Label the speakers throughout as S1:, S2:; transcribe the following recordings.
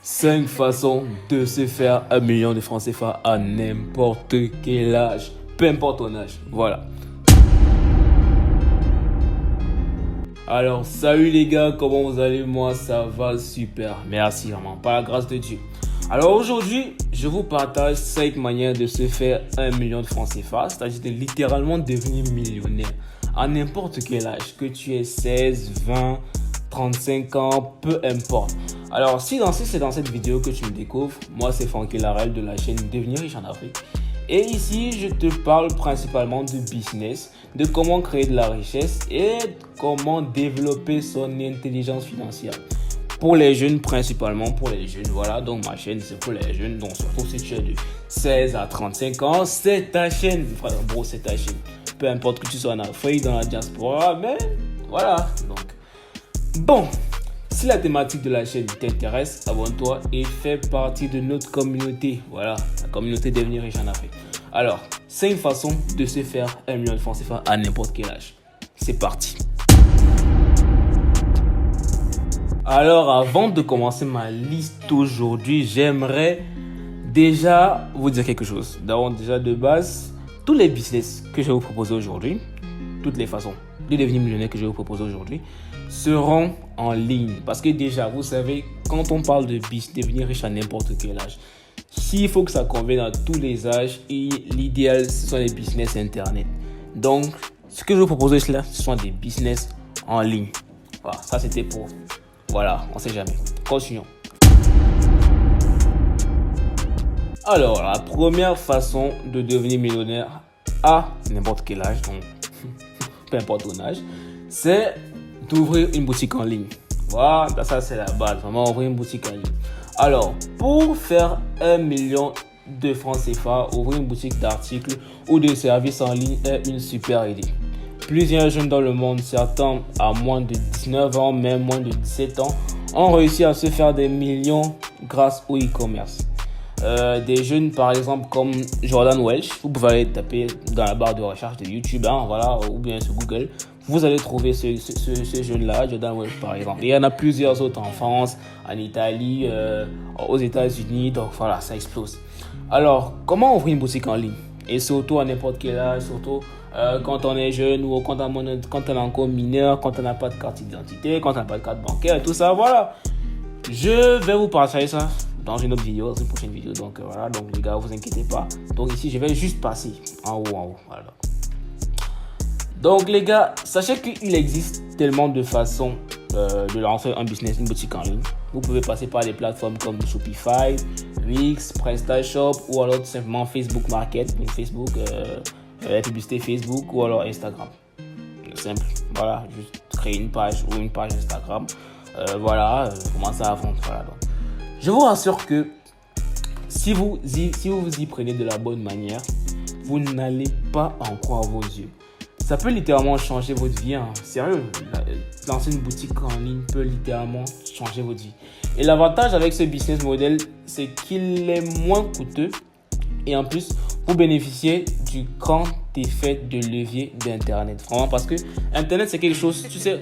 S1: 5 façons de se faire 1 million de francs CFA à n'importe quel âge. Peu importe ton âge. Voilà. Alors, salut les gars, comment vous allez? Moi, ça va super. Merci vraiment, par la grâce de Dieu. Alors aujourd'hui, je vous partage 5 manières de se faire 1 million de francs CFA, c'est-à-dire de littéralement devenir millionnaire à n'importe quel âge, que tu aies 16, 20, 35 ans, peu importe. Alors, si c'est dans cette vidéo que tu me découvres, moi c'est Francky Larel de la chaîne Devenir riche en Afrique. Et ici, je te parle principalement de business, de comment créer de la richesse et comment développer son intelligence financière. Pour les jeunes, principalement pour les jeunes, voilà, donc ma chaîne c'est pour les jeunes, donc surtout si tu es de 16 à 35 ans, c'est ta chaîne, frère, bro, c'est ta chaîne. Peu importe que tu sois en Afrique, dans la diaspora, mais voilà, donc. Bon, si la thématique de la chaîne t'intéresse, abonne-toi et fais partie de notre communauté, voilà, la communauté Devenir riche en Afrique. Alors, 5 façons de se faire 1 million de francs CFA à n'importe quel âge. C'est parti. Alors, avant de commencer ma liste aujourd'hui, j'aimerais déjà vous dire quelque chose. D'abord, déjà de base, tous les business que je vais vous proposer aujourd'hui, toutes les façons de devenir millionnaire que je vais vous proposer aujourd'hui, seront en ligne. Parce que déjà, vous savez, quand on parle de devenir riche à n'importe quel âge, s'il faut que ça convienne à tous les âges, et l'idéal, ce sont les business internet. Donc, ce que je vais vous proposer là, ce sont des business en ligne. Voilà, ça c'était pour... Voilà, on sait jamais. Continuons. Alors, la première façon de devenir millionnaire à n'importe quel âge, donc peu importe ton âge, c'est d'ouvrir une boutique en ligne. Voilà, ça c'est la base, vraiment ouvrir une boutique en ligne. Alors, pour faire 1 million de francs CFA, ouvrir une boutique d'articles ou de services en ligne est une super idée. Plusieurs jeunes dans le monde, certains à moins de 19 ans, même moins de 17 ans, ont réussi à se faire des millions grâce au e-commerce. Des jeunes par exemple comme Jordan Welch, vous pouvez aller taper dans la barre de recherche de YouTube, voilà, ou bien sur Google, vous allez trouver ce jeune-là, Jordan Welch par exemple. Et il y en a plusieurs autres en France, en Italie, aux États-Unis, donc voilà, ça explose. Alors, comment ouvrir une boutique en ligne? Et surtout à n'importe quel âge, surtout quand on est jeune ou quand on est encore mineur, quand on n'a pas de carte d'identité, quand on n'a pas de carte bancaire, tout ça, voilà. Je vais vous partager ça dans une autre vidéo, dans une prochaine vidéo. Donc voilà, donc les gars, vous inquiétez pas. Donc ici, je vais juste passer en haut, voilà. Donc les gars, sachez qu'il existe tellement de façons de lancer un business, une boutique en ligne. Vous pouvez passer par des plateformes comme Shopify, Wix, PrestaShop ou alors tout simplement Facebook Market, Facebook, la publicité Facebook ou alors Instagram. Simple, voilà, juste créer une page ou une page Instagram. Voilà, commencer à vendre. Voilà, donc. Je vous rassure que si vous y prenez de la bonne manière, vous n'allez pas en croire vos yeux. Ça peut littéralement changer votre vie. Sérieux, lancer une boutique en ligne peut littéralement changer votre vie. Et l'avantage avec ce business model, c'est qu'il est moins coûteux. Et en plus, vous bénéficiez du grand effet de levier d'Internet. Vraiment, parce que Internet, c'est quelque chose, tu sais,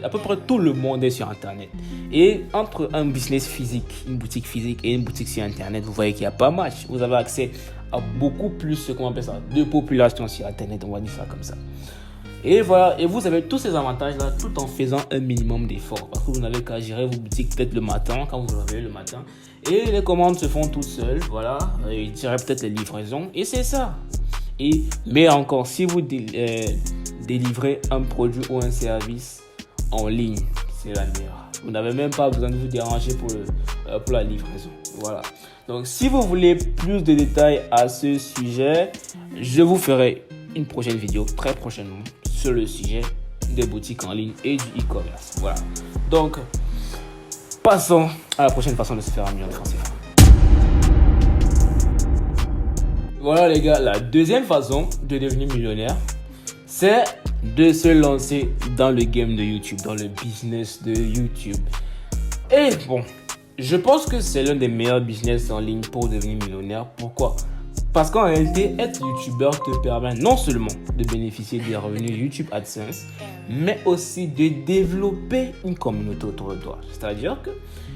S1: à peu près tout le monde est sur Internet. Et entre un business physique, une boutique physique et une boutique sur Internet, vous voyez qu'il n'y a pas match. Vous avez accès à beaucoup plus, ce qu'on appelle ça, de population sur Internet, on va dire ça comme ça. Et voilà, et vous avez tous ces avantages-là tout en faisant un minimum d'efforts. Parce que vous n'avez qu'à gérer vos boutiques peut-être le matin, quand vous vous réveillez le matin. Et les commandes se font toutes seules, voilà. Et tirez peut-être les livraisons. Et c'est ça. Mais encore, si vous délivrez un produit ou un service en ligne, c'est la meilleure. Vous n'avez même pas besoin de vous déranger pour la livraison. Voilà. Donc, si vous voulez plus de détails à ce sujet, je vous ferai une prochaine vidéo très prochainement sur le sujet des boutiques en ligne et du e-commerce. Voilà. Donc, passons à la prochaine façon de se faire 1 million de francs CFA. Voilà les gars, la deuxième façon de devenir millionnaire, c'est de se lancer dans le game de YouTube, dans le business de YouTube. Et bon, je pense que c'est l'un des meilleurs business en ligne pour devenir millionnaire. Pourquoi? Parce qu'en réalité, être youtubeur te permet non seulement de bénéficier des revenus YouTube AdSense, mais aussi de développer une communauté autour de toi. C'est-à-dire que...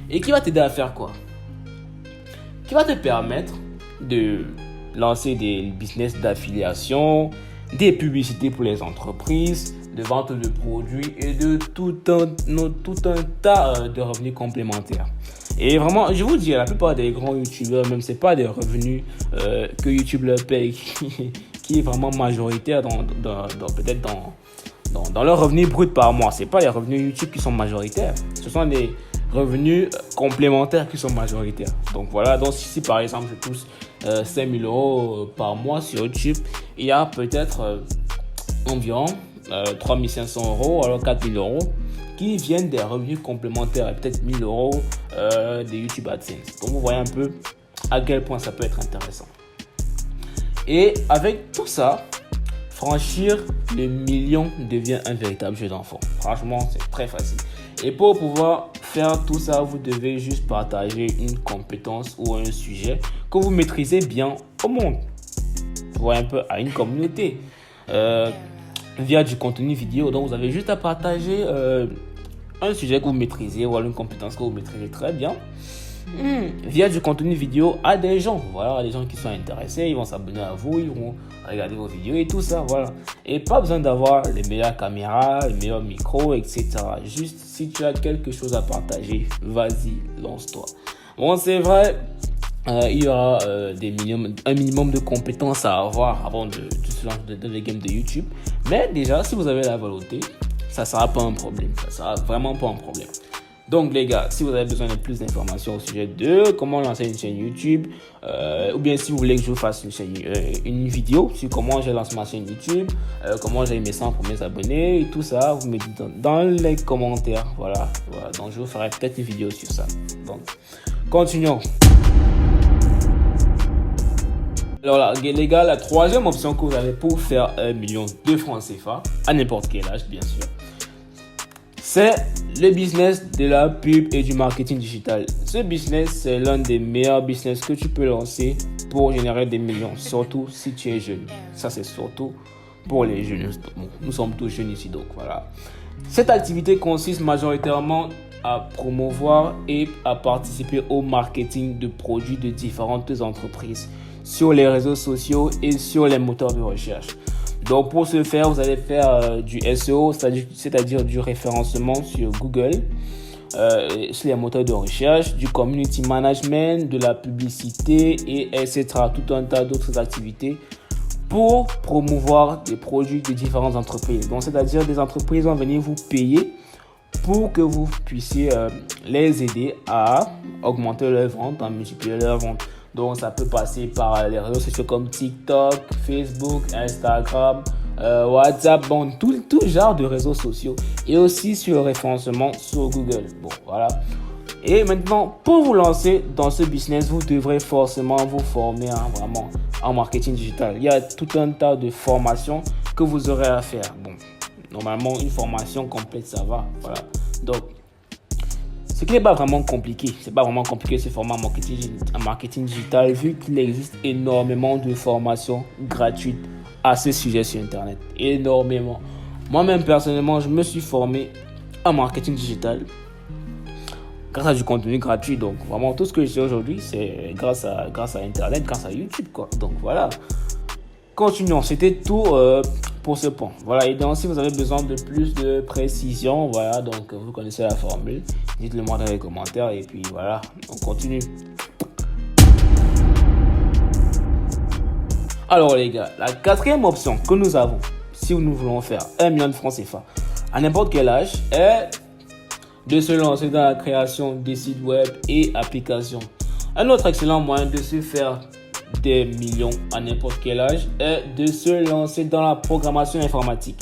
S1: Et qui va t'aider à faire quoi? qui va te permettre de lancer des business d'affiliation, des publicités pour les entreprises, de vente de produits et de tout un tas de revenus complémentaires. Et vraiment, je vous dis, la plupart des grands youtubeurs, même c'est pas des revenus que YouTube leur paye qui est vraiment majoritaire peut-être dans leurs revenus bruts par mois. C'est pas les revenus YouTube qui sont majoritaires, ce sont les revenus complémentaires qui sont majoritaires. Donc voilà, donc si par exemple je touche 5 000 euros par mois sur YouTube, il y a peut-être environ 3 500 euros, alors 4 000 euros qui viennent des revenus complémentaires et peut-être 1 000 euros de YouTube AdSense. Donc vous voyez un peu à quel point ça peut être intéressant. Et avec tout ça, franchir le million devient un véritable jeu d'enfant. Franchement, c'est très facile. Et pour pouvoir faire tout ça, vous devez juste partager une compétence ou un sujet que vous maîtrisez bien au monde. Vous voyez un peu à une communauté. Via du contenu vidéo. Donc, vous avez juste à partager un sujet que vous maîtrisez ou une compétence que vous maîtrisez très bien via du contenu vidéo à des gens. Voilà, des gens qui sont intéressés, ils vont s'abonner à vous, ils vont regarder vos vidéos et tout ça. Voilà. Et pas besoin d'avoir les meilleures caméras, les meilleurs micros, etc. Juste si tu as quelque chose à partager, vas-y, lance-toi. Bon, c'est vrai. Il y aura un minimum de compétences à avoir avant de se lancer dans les games de YouTube. Mais déjà, si vous avez la volonté, ça ne sera pas un problème. Ça ne sera vraiment pas un problème. Donc les gars, si vous avez besoin de plus d'informations au sujet de comment lancer une chaîne YouTube, ou bien si vous voulez que je vous fasse une vidéo sur comment j'ai lancé ma chaîne YouTube, comment j'ai mis 100 premiers abonnés et tout ça, vous me dites dans les commentaires. Voilà. Donc je vous ferai peut-être une vidéo sur ça. Donc, continuons. Alors là, les gars, la troisième option que vous avez pour faire 1 million de francs CFA, à n'importe quel âge bien sûr, c'est le business de la pub et du marketing digital. Ce business, c'est l'un des meilleurs business que tu peux lancer pour générer des millions, surtout si tu es jeune. Ça, c'est surtout pour les jeunes. Bon, nous sommes tous jeunes ici, donc voilà. Cette activité consiste majoritairement à promouvoir et à participer au marketing de produits de différentes entreprises sur les réseaux sociaux et sur les moteurs de recherche. Donc pour ce faire, vous allez faire du SEO, c'est-à-dire du référencement sur Google, sur les moteurs de recherche, du community management, de la publicité, et etc. Tout un tas d'autres activités pour promouvoir des produits de différentes entreprises. Donc c'est-à-dire des entreprises vont venir vous payer pour que vous puissiez les aider à augmenter leurs ventes, à multiplier leurs ventes. Donc ça peut passer par les réseaux sociaux comme TikTok, Facebook, Instagram, WhatsApp, bon, tout genre de réseaux sociaux. Et aussi sur le référencement sur Google. Bon, voilà. Et maintenant, pour vous lancer dans ce business, vous devrez forcément vous former vraiment en marketing digital. Il y a tout un tas de formations que vous aurez à faire. Bon, normalement, une formation complète, ça va. Voilà. Donc, ce qui n'est pas vraiment compliqué, c'est pas vraiment compliqué ce format en marketing digital, vu qu'il existe énormément de formations gratuites à ce sujet sur Internet. Énormément. Moi-même, personnellement, je me suis formé en marketing digital grâce à du contenu gratuit. Donc, vraiment, tout ce que je sais aujourd'hui, c'est grâce à Internet, grâce à YouTube, quoi. Donc, voilà. Continuons. C'était tout pour ce point. Voilà. Et donc, si vous avez besoin de plus de précision, voilà, donc vous connaissez la formule. Dites-le moi dans les commentaires et puis voilà, on continue. Alors les gars, la quatrième option que nous avons, si nous voulons faire 1 million de francs CFA à n'importe quel âge, est de se lancer dans la création des sites web et applications. Un autre excellent moyen de se faire des millions à n'importe quel âge est de se lancer dans la programmation informatique,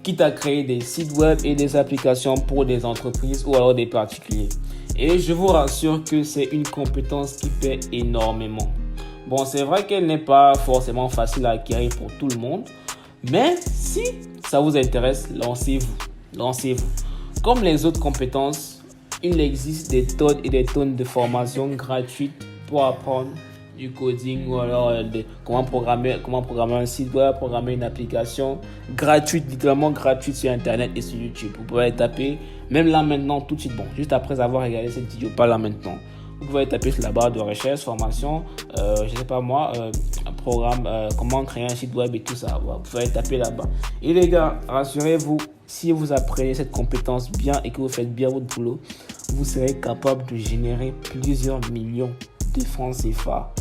S1: quitte à créer des sites web et des applications pour des entreprises ou alors des particuliers. Et je vous rassure que c'est une compétence qui paie énormément. Bon, c'est vrai qu'elle n'est pas forcément facile à acquérir pour tout le monde, mais si ça vous intéresse, lancez-vous. Comme les autres compétences, il existe des tonnes et des tonnes de formations gratuites pour apprendre du coding ou alors comment programmer un site web, programmer une application gratuite, littéralement gratuite sur Internet et sur YouTube. Vous pouvez taper même là maintenant tout de suite, bon, juste après avoir regardé cette vidéo, pas là maintenant. Vous pouvez taper sur la barre de recherche, formation, je sais pas moi, un programme, comment créer un site web et tout ça. Vous pouvez taper là-bas. Et les gars, rassurez-vous, si vous apprenez cette compétence bien et que vous faites bien votre boulot, vous serez capable de générer plusieurs millions de francs CFA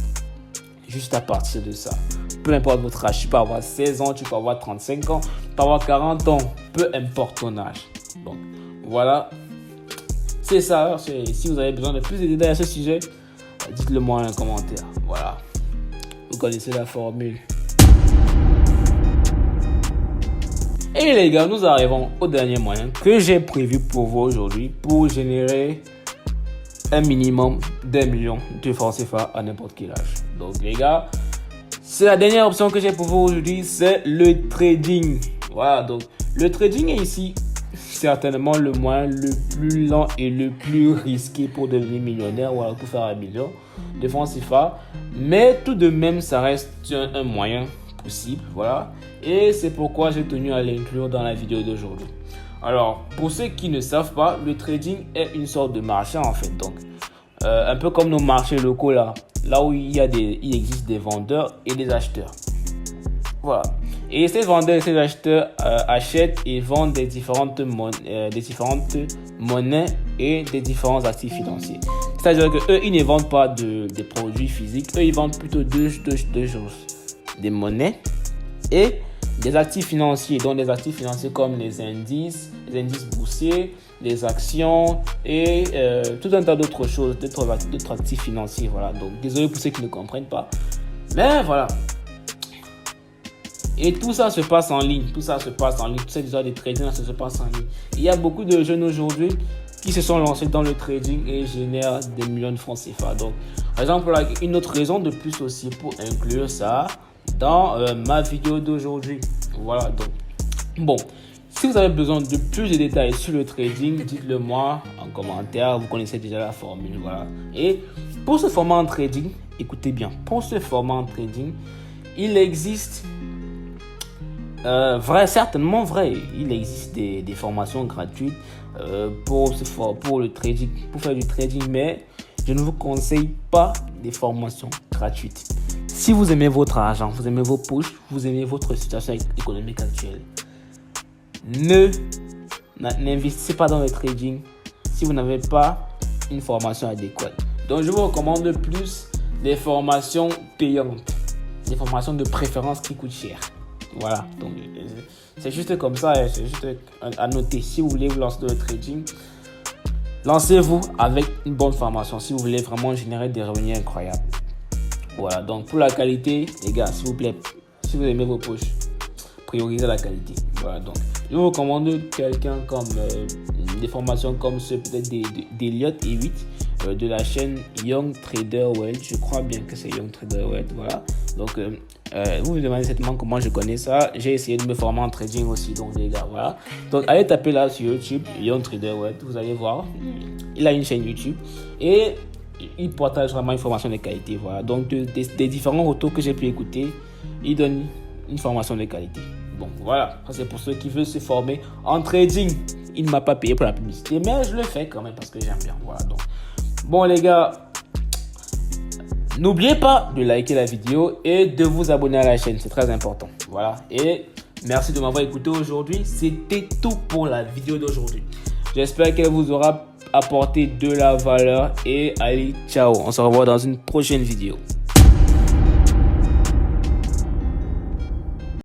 S1: juste à partir de ça. Peu importe votre âge, tu peux avoir 16 ans, tu peux avoir 35 ans, tu peux avoir 40 ans, peu importe ton âge. Donc voilà, c'est ça. Si vous avez besoin de plus de détails à ce sujet, dites-le moi en commentaire. Voilà, vous connaissez la formule. Et les gars, nous arrivons au dernier moyen que j'ai prévu pour vous aujourd'hui pour générer un minimum d'1 million de francs CFA à n'importe quel âge. Donc les gars, c'est la dernière option que j'ai pour vous aujourd'hui, c'est le trading. Voilà, donc le trading est ici certainement le moyen le plus lent et le plus risqué pour devenir millionnaire, voilà, pour faire 1 million de francs CFA. Mais tout de même, ça reste un moyen possible, voilà. Et c'est pourquoi j'ai tenu à l'inclure dans la vidéo d'aujourd'hui. Alors, pour ceux qui ne savent pas, le trading est une sorte de marché en fait. Donc, un peu comme nos marchés locaux là où il existe des vendeurs et des acheteurs. Voilà. Et ces vendeurs et ces acheteurs achètent et vendent des différentes monnaies et des différents actifs financiers. C'est-à-dire que eux, ils ne vendent pas des produits physiques. Eux, ils vendent plutôt deux choses. Des monnaies et des actifs financiers. Donc, des actifs financiers comme les indices boursiers, les actions et tout un tas d'autres choses, d'autres actifs financiers. Voilà. Donc, désolé pour ceux qui ne comprennent pas. Mais voilà. Et tout ça se passe en ligne. Tout ça se passe en ligne. Tout ça, déjà, des trading, ça se passe en ligne. Il y a beaucoup de jeunes aujourd'hui qui se sont lancés dans le trading et génèrent des millions de francs CFA. Donc, par exemple, une autre raison de plus aussi pour inclure ça dans ma vidéo d'aujourd'hui. Voilà, donc, bon, si vous avez besoin de plus de détails sur le trading, dites-le moi en commentaire. Vous connaissez déjà la formule, voilà. Et pour ce format en trading, écoutez bien, pour ce format en trading, il existe certainement vrai. Il existe des formations gratuites pour le trading, pour faire du trading, mais je ne vous conseille pas des formations gratuites. Si vous aimez votre argent, vous aimez vos poches, vous aimez votre situation économique actuelle, n'investissez pas dans le trading si vous n'avez pas une formation adéquate. Donc, je vous recommande plus les formations payantes, des formations de préférence qui coûtent cher. Voilà, donc c'est juste comme ça, c'est juste à noter. Si vous voulez vous lancer dans le trading, lancez-vous avec une bonne formation si vous voulez vraiment générer des revenus incroyables. Voilà, donc pour la qualité, les gars, s'il vous plaît, si vous aimez vos poches, priorisez la qualité. Voilà, donc je vous recommande quelqu'un comme des formations comme ceux peut-être d'Elliott et 8 de la chaîne Young Trader Wealth. Je crois bien que c'est Young Trader Wealth. Voilà, donc vous me demandez certainement comment je connais ça. J'ai essayé de me former en trading aussi, donc les gars, voilà. Donc allez taper là sur YouTube Young Trader Wealth, vous allez voir. Il a une chaîne YouTube et il partage vraiment une formation de qualité. Voilà. Donc, des différents retours que j'ai pu écouter, il donne une formation de qualité. Bon, voilà. Ça, c'est pour ceux qui veulent se former en trading. Il ne m'a pas payé pour la publicité, mais je le fais quand même parce que j'aime bien. Voilà. Donc, bon, les gars, n'oubliez pas de liker la vidéo et de vous abonner à la chaîne. C'est très important. Voilà. Et merci de m'avoir écouté aujourd'hui. C'était tout pour la vidéo d'aujourd'hui. J'espère qu'elle vous aura apporter de la valeur et allez, ciao, on se revoit dans une prochaine vidéo.